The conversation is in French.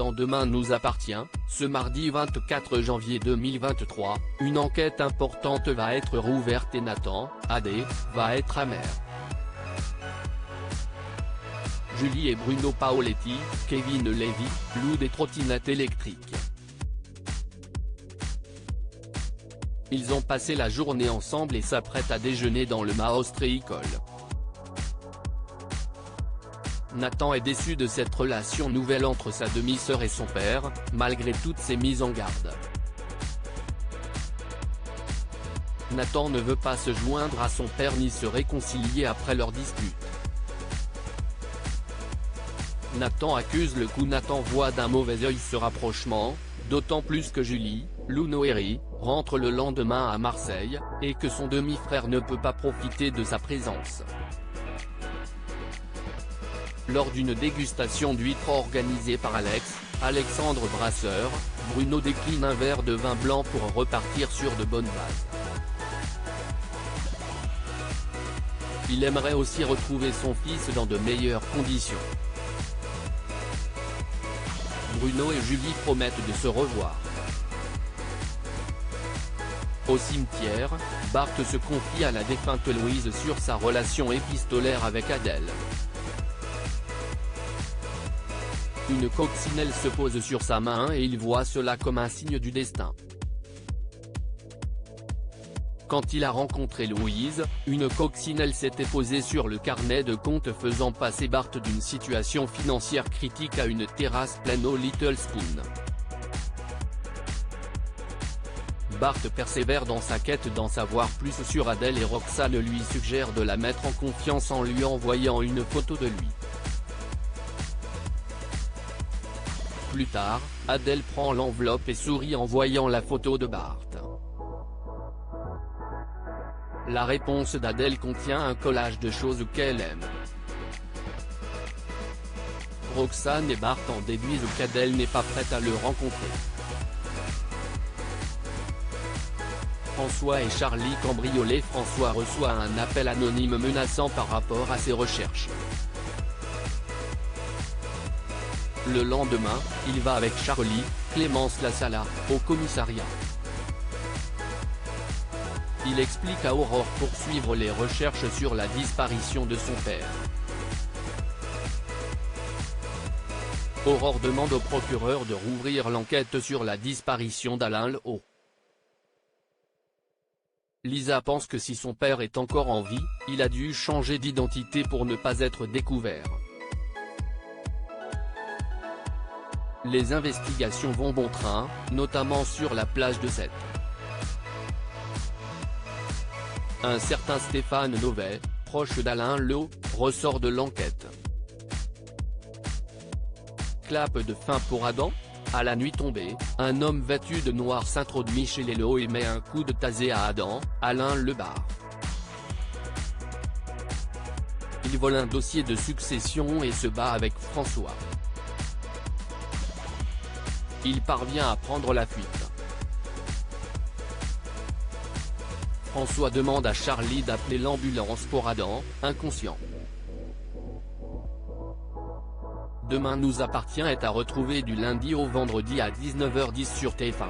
dans Demain nous appartient, ce mardi 24 janvier 2023, une enquête importante va être rouverte et Nathan, Adé, va être amer. Julie et Bruno Paoletti, Kevin Levy, louent des trottinettes électriques. Ils ont passé la journée ensemble et s'apprêtent à déjeuner dans le Maastricht-École. Nathan est déçu de cette relation nouvelle entre sa demi-sœur et son père, malgré toutes ses mises en garde. Nathan ne veut pas se joindre à son père ni se réconcilier après leur dispute. Nathan accuse le coup. Nathan voit d'un mauvais œil ce rapprochement, d'autant plus que Julie, Lou Noéry, rentre le lendemain à Marseille, et que son demi-frère ne peut pas profiter de sa présence. Lors d'une dégustation d'huîtres organisée par Alexandre Brasseur, Bruno décline un verre de vin blanc pour repartir sur de bonnes bases. Il aimerait aussi retrouver son fils dans de meilleures conditions. Bruno et Julie promettent de se revoir. Au cimetière, Bart se confie à la défunte Louise sur sa relation épistolaire avec Adèle. Une coccinelle se pose sur sa main et il voit cela comme un signe du destin. Quand il a rencontré Louise, une coccinelle s'était posée sur le carnet de compte faisant passer Bart d'une situation financière critique à une terrasse pleine au Little Spoon. Bart persévère dans sa quête d'en savoir plus sur Adèle et Roxane lui suggère de la mettre en confiance en lui envoyant une photo de lui. Plus tard, Adèle prend l'enveloppe et sourit en voyant la photo de Bart. La réponse d'Adèle contient un collage de choses qu'elle aime. Roxane et Bart en déduisent qu'Adèle n'est pas prête à le rencontrer. François et Charlie cambriolés. François reçoit un appel anonyme menaçant par rapport à ses recherches. Le lendemain, il va avec Charlie, Clémence Lassala, au commissariat. Il explique à Aurore poursuivre les recherches sur la disparition de son père. Aurore demande au procureur de rouvrir l'enquête sur la disparition d'Alain Lehaut. Lisa pense que si son père est encore en vie, il a dû changer d'identité pour ne pas être découvert. Les investigations vont bon train, notamment sur la plage de Sète. Un certain Stéphane Novet, proche d'Alain Lehaut, ressort de l'enquête. Clap de fin pour Adam. À la nuit tombée, un homme vêtu de noir s'introduit chez les Lehaut et met un coup de tasée à Adam, Alain Lebar. Il vole un dossier de succession et se bat avec François. Il parvient à prendre la fuite. François demande à Charlie d'appeler l'ambulance pour Adam, inconscient. Demain nous appartient est à retrouver du lundi au vendredi à 19h10 sur TF1.